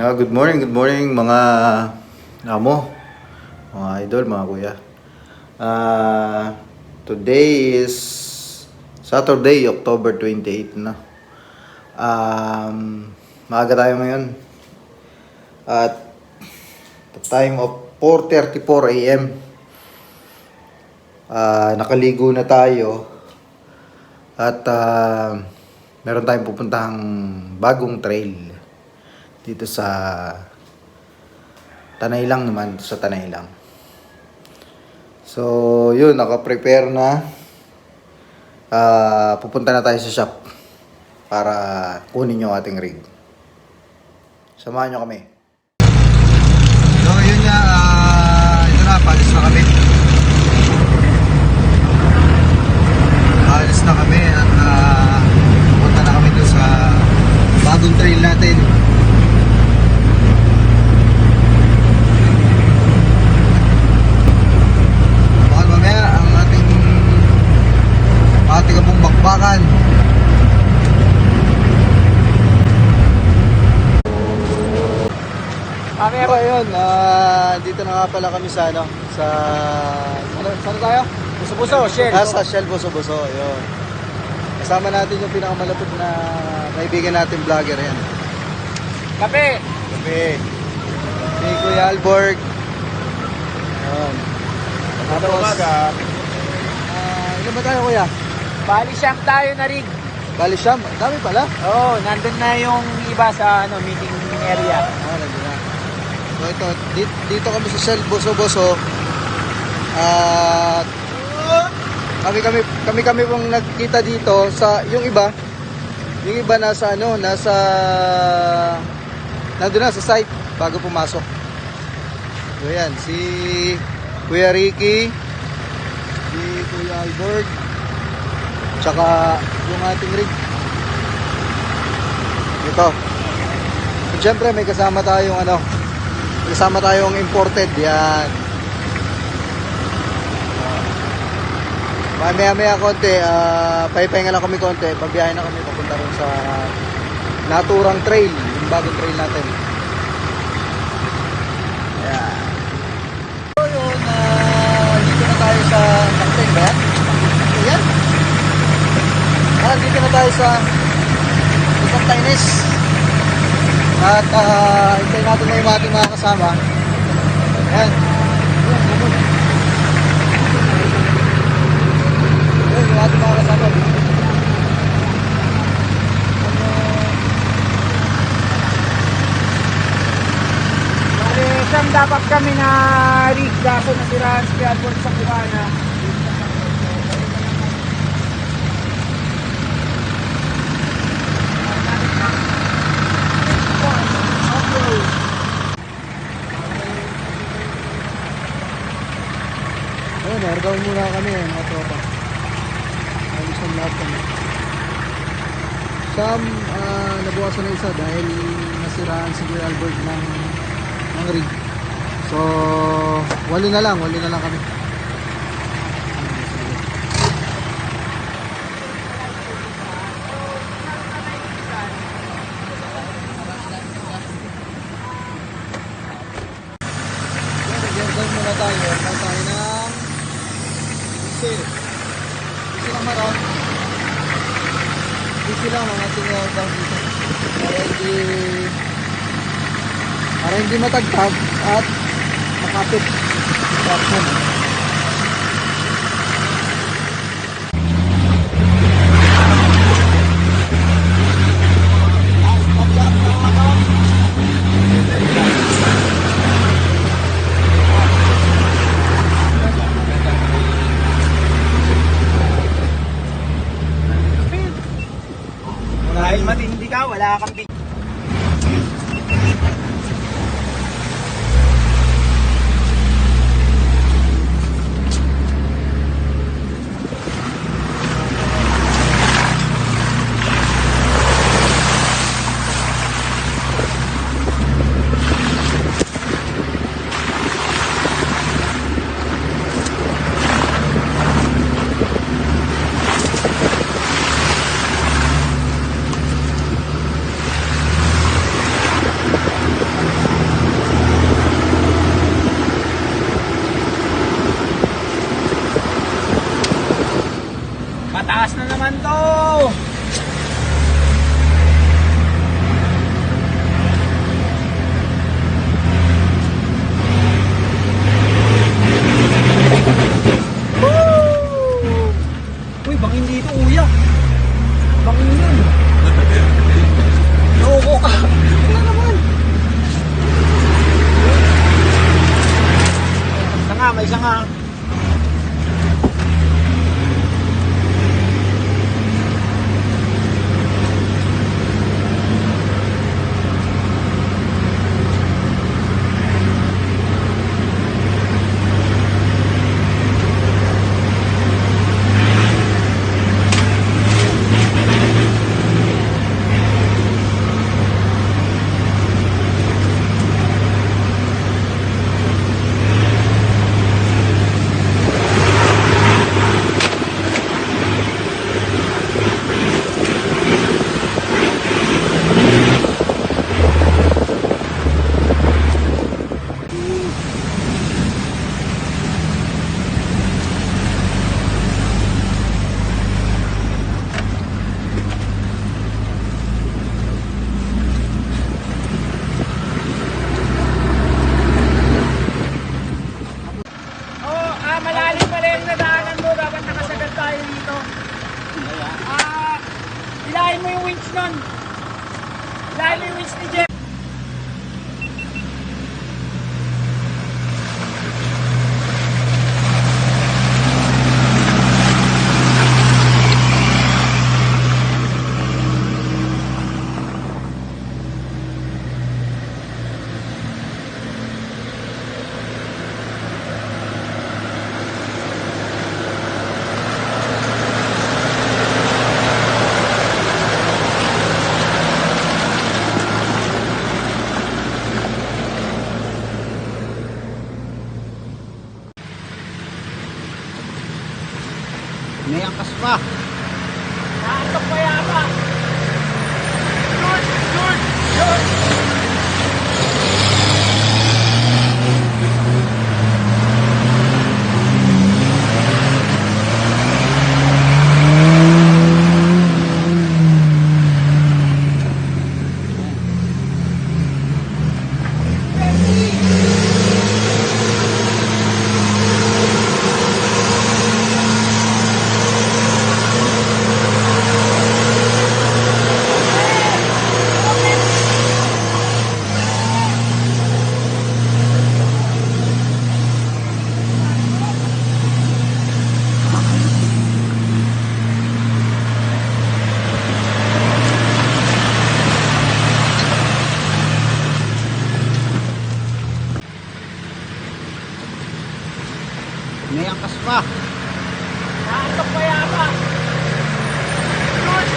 Good morning mga amo, mga idol, mga kuya. Today is Saturday, October 28 na. Maaga tayo ngayon. At the time of 4:34 AM. Nakaligo na tayo. At meron tayong pupuntahang bagong trail dito sa Tanay lang naman, sa Tanay lang. So, yun, naka-prepare na. Pupunta na tayo sa shop para kunin yung ating rig. Samahan nyo kami. So, yun nga, ito na, palis na kami. Palis na kami at pupunta na kami doon sa bagong trail natin. Ating abong bakbakan. So ayun, dito na nga pala kami sa saan tayo? Buso-buso, Shell. Sa Shell Buso-buso, ayun. Kasama natin yung pinakamalapit na kaibigan natin vlogger yan. Kape. Si Kuya Alborg. Ayun. Tapos, ilan ba tayo, Kuya? Bali siyang tayo na rig. Bali Siyam, dami pala. Oo, nandun na yung iba sa meeting area. Nandun na. So ito, dito kami sa Shell Buso-buso. At kami pong nagkita dito sa yung iba nasa nandun na sa site bago pumasok. So yan, si Kuya Ricky, si Kuya Alborg, tsaka yung ating rig ito. At syempre may kasama tayong imported yan. Maya konti, pahipahinga lang kami konti, pabiyahin na kami papunta rin sa naturang trail, yung bagong trail natin. Ayan. So yun, dito na tayo sa Nakateng ba yan? Ayan. Dito na tayo sa Santa Ines. At hintayin natin na yung ating mga kasama. Ayan. Ayan yung ating mga kasama. Siyang dapat kami na rig kaso nasiraan si Albert sa Cubana. Ayun, airdown muna kami mga tropa. Ayos ang lahat kami. Sam, nabukasan na isa dahil nasiraan si Kuya Albert ng rig. So, wali na lang kami. Airdown muna tayo. Airdown tayo ng Isi lang maroon. Isi lang ang ating airdown dito. Para hindi matagtag at makapit. Traction. Dahil matindi ka, wala kang big. isa nga. Malalim pala yung nadaanan mo. Dapat nakasagat tayo dito. Ilahin mo yung winch nun. Ilahin mo yung winch ni Jeff. May angkas pa. Nakaantok pa yata. Yun! May angkas pa. Nakaantok pa yata. Yun!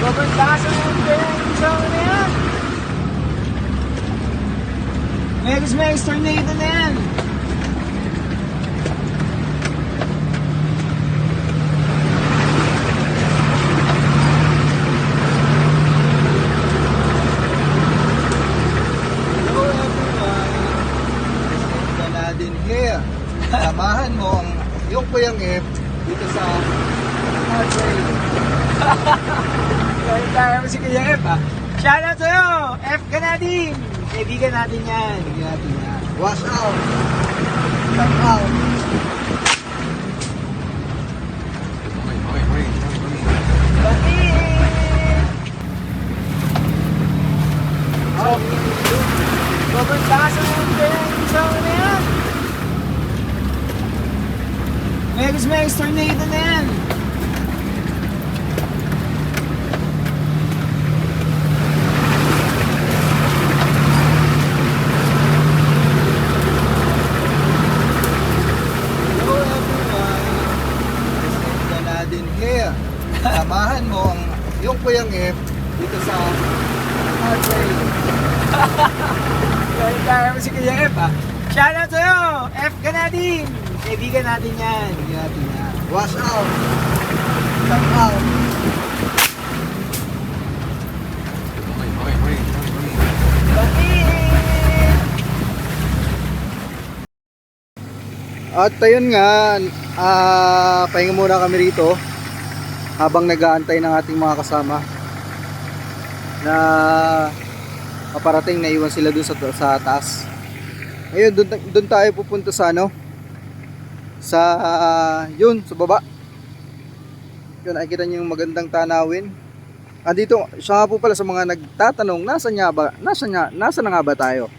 Sobrang taas ang isang na yan. Megas tornado na yan. Hello everyone. Ka na din here. Samahan mo ang yung Kuyang F dito sa Hardware. Kaya mo si Kuya F, ha? Shoutout sa'yo! F ka natin! Kaibigan natin yan. Sige natin yan. Wash out. Come out. Sobrang taas ang isang na yan. mas may tornado na yan. Hello everyone! President ka na din here. Samahan mo ang yung Kuyang F dito sa Hardway. Kaya mo si Kuya F ah. Shoutout sa'yo! F ka natin! Kaibigan natin yan. Hindi natin yan. Wash out! Come out! Bakit? At ayun nga, pahinga muna kami rito habang nag-aantay ng ating mga kasama na paparating, na iwan sila dun sa taas. Ngayon, dun tayo pupunta sa sa yun, sa baba. Yun, nakikita niyo yung magandang tanawin. Andito, siya nga po pala sa mga nagtatanong, nasa na nga ba tayo?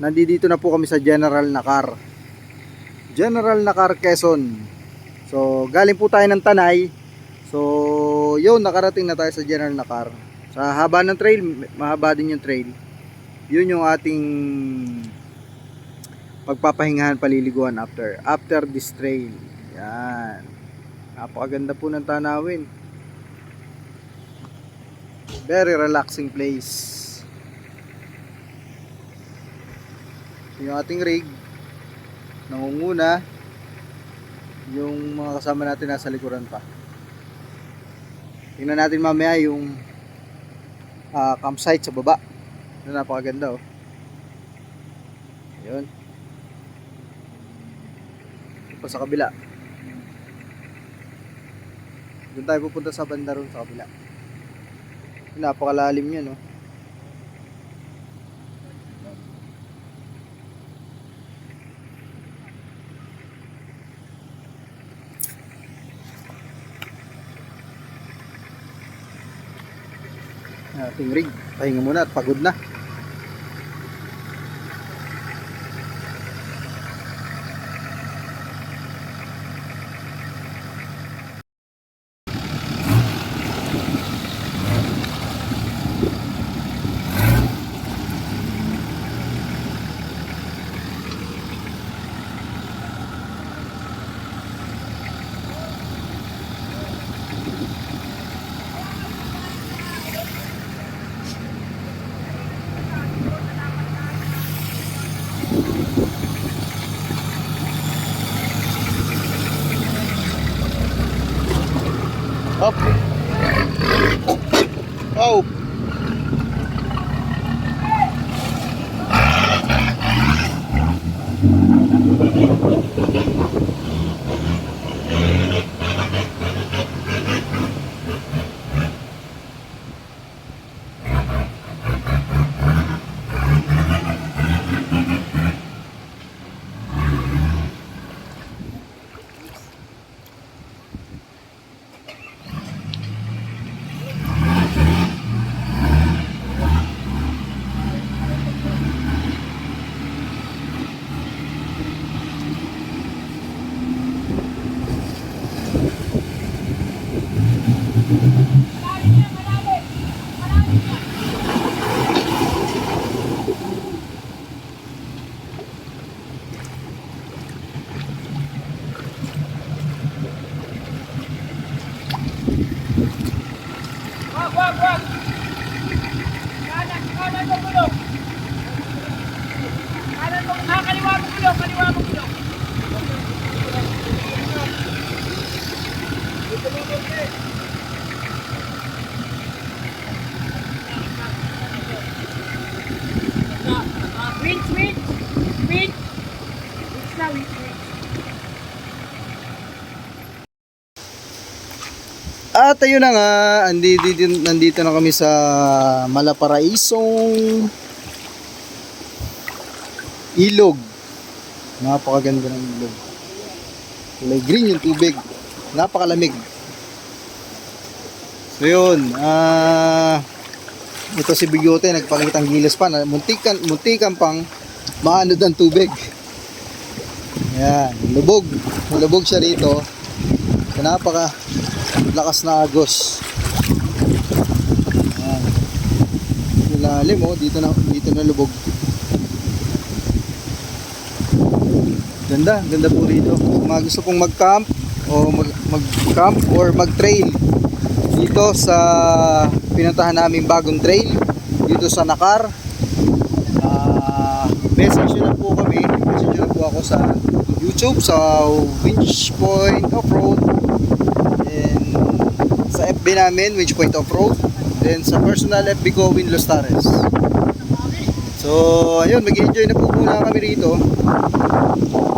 Nandito na po kami sa General Nakar. General Nakar, Quezon. So, galing po tayo ng Tanay. So, yun, nakarating na tayo sa General Nakar. Sa haba ng trail, mahaba din yung trail. Yun yung ating pagpapahingahan, paliliguan after this trail. Yan. Napakaganda po ng tanawin. Very relaxing place. Yung ating rig nangunguna, yung mga kasama natin nasa likuran pa. Tingnan natin mamaya yung campsite sa baba. Napakaganda oh. Yun. Pa sa kabila. Doon tayo pupunta sa banda ron sa kabila. Napakalalim yan, no? Ating rig. Pahinga muna at pagod na. Up. Oh. Wag! Kanan mo bulok! Kaliwa mo bulok! Winch! At ayun na nga, nandito na kami sa Malaparaisong ilog. Napakaganda ng ilog. Kulay green yung tubig. Napakalamig. So yun, ito si Bigote nagpakitang gilas pa na muntikan pang maanod ang tubig. Yan, lubog. Lubog siya rito. So, napaka lakas na agos. Yan. Ilalim oh, dito na lubog. Ganda, ganda po rito. Kung mga gusto pong mag-camp o mag-camp or mag-trail dito sa pinuntahan naming bagong trail dito sa Nakar, message nyo lang po kami, message nyo lang po ako sa YouTube, sa Winch Point Off-Road, and sa FB namin, Winch Point Off-Road, then sa personal FB ko, Win Los Tares. So ayun, mag-enjoy na po muna kami rito,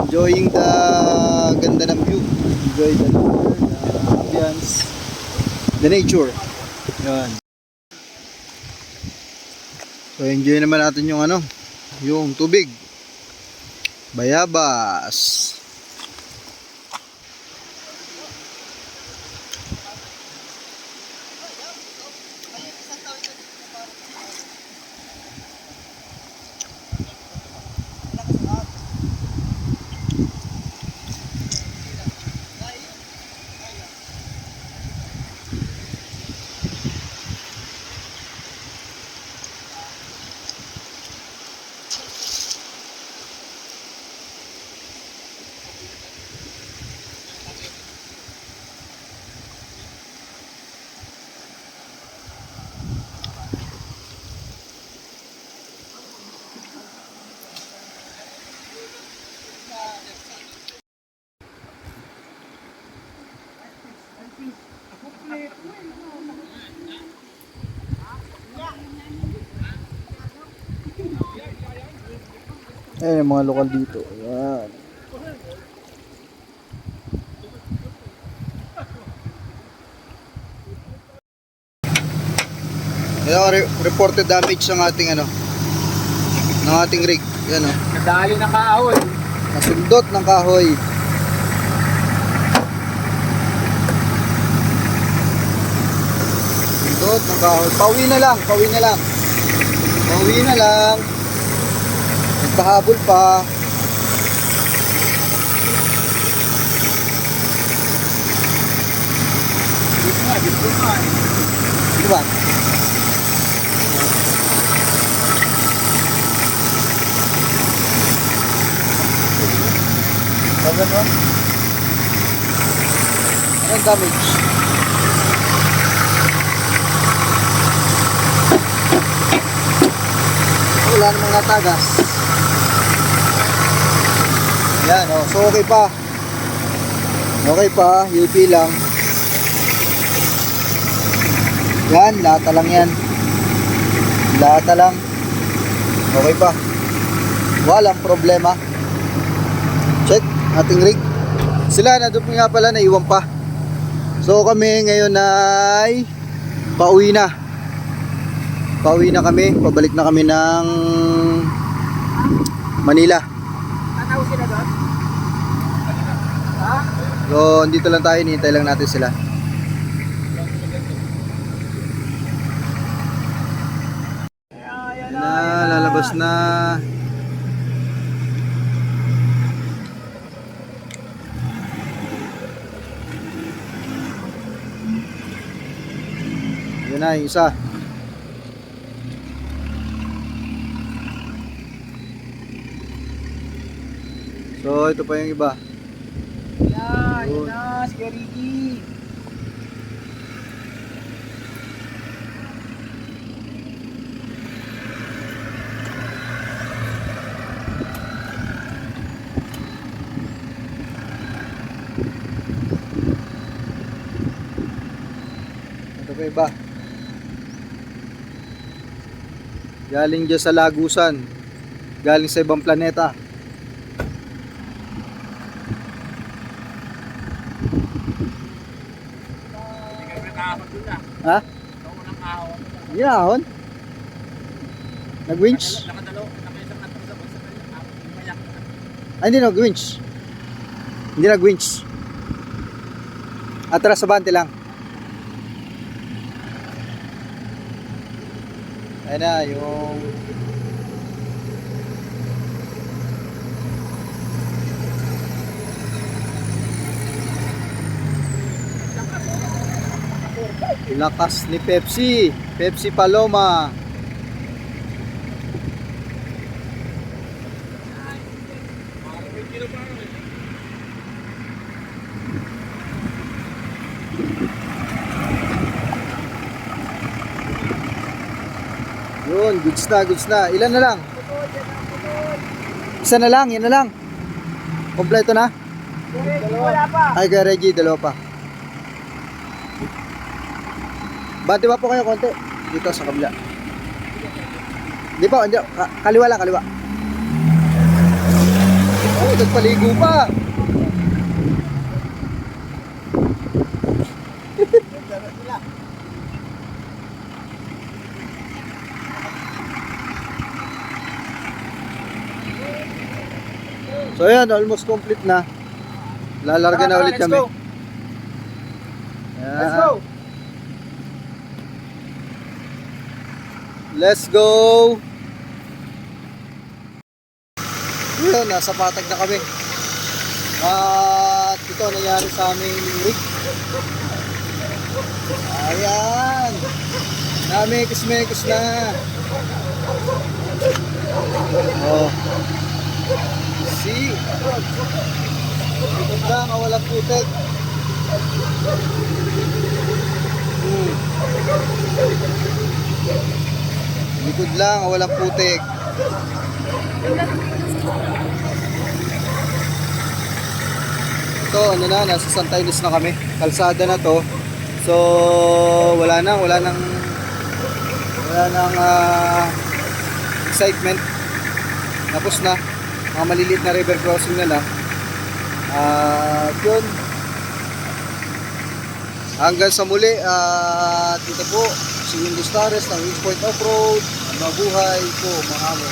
enjoying the ganda ng view, enjoy the ambience, the nature. Yan. So enjoy naman natin yung yung tubig. Bayabas. Ayan yung mga lokal dito. Ayan. Ayan, reported damage ng ating ng ating rig. Ayan oh. Nadali ng kahoy. Nasundot ng kahoy. Sundot ng kahoy. Pauwi na lang, pauwi na lang. Pauwi na lang. Nagpahabol pa. Dito nga. Di ba? Sabi mo? Anong damage? Wala namang natagas. Yan oh, so okay pa. Okay pa, UP lang. Yan, lata lang yan. Lata lang. Okay pa. Walang problema. Check ating rig. Sila na doon nga pala, naiwan pa. So kami ngayon ay pauwi na. Pauwi na kami, pabalik na kami ng Manila. Tataw sila doon? Ha? So dito lang tayo, hinihintay lang natin sila. Ayan na, lalabas na. Yun na yung isa. So ito pa yung iba. Yan, yun na, si Ricky. Ito pa iba. Galing dyan sa Lagusan. Galing sa ibang planeta. Ha? Ginahon? Nag-winch? Ay, hindi nag-winch. Hindi nag-winch. Atras sa bante lang. Ayan na, yung Lakas ni Pepsi. Pepsi Paloma. Yun, goods na, goods na. Ilan na lang? Isa na lang, yan na lang. Kompleto na? Wala pa. Ay, kay Reggie, dalawa pa. Bati ba po kayo konti? Dito sa kabila. Hindi po, hindi. Kaliwa lang, kaliwa. Oh, nagpaligo pa. So yan, almost complete na. Lalarga na ulit Let's kami. go. Yan. Let's go. Let's go! Yun, nasa patag na kami. At ito nangyari sa aming rig. Ayan! Namekos-mekos na. Oh. See? Ikot lang, walang putek. Likod lang, walang putik. Ito, ano na, nasa Santa Ynez na kami. Kalsada na to. So, wala nang excitement. Tapos na. Mga maliliit na river crossing na lang. Yun. Hanggang sa muli. Dito po, si Windows Tares ng Wings Point Off-Road. Mabuhay po mga amo.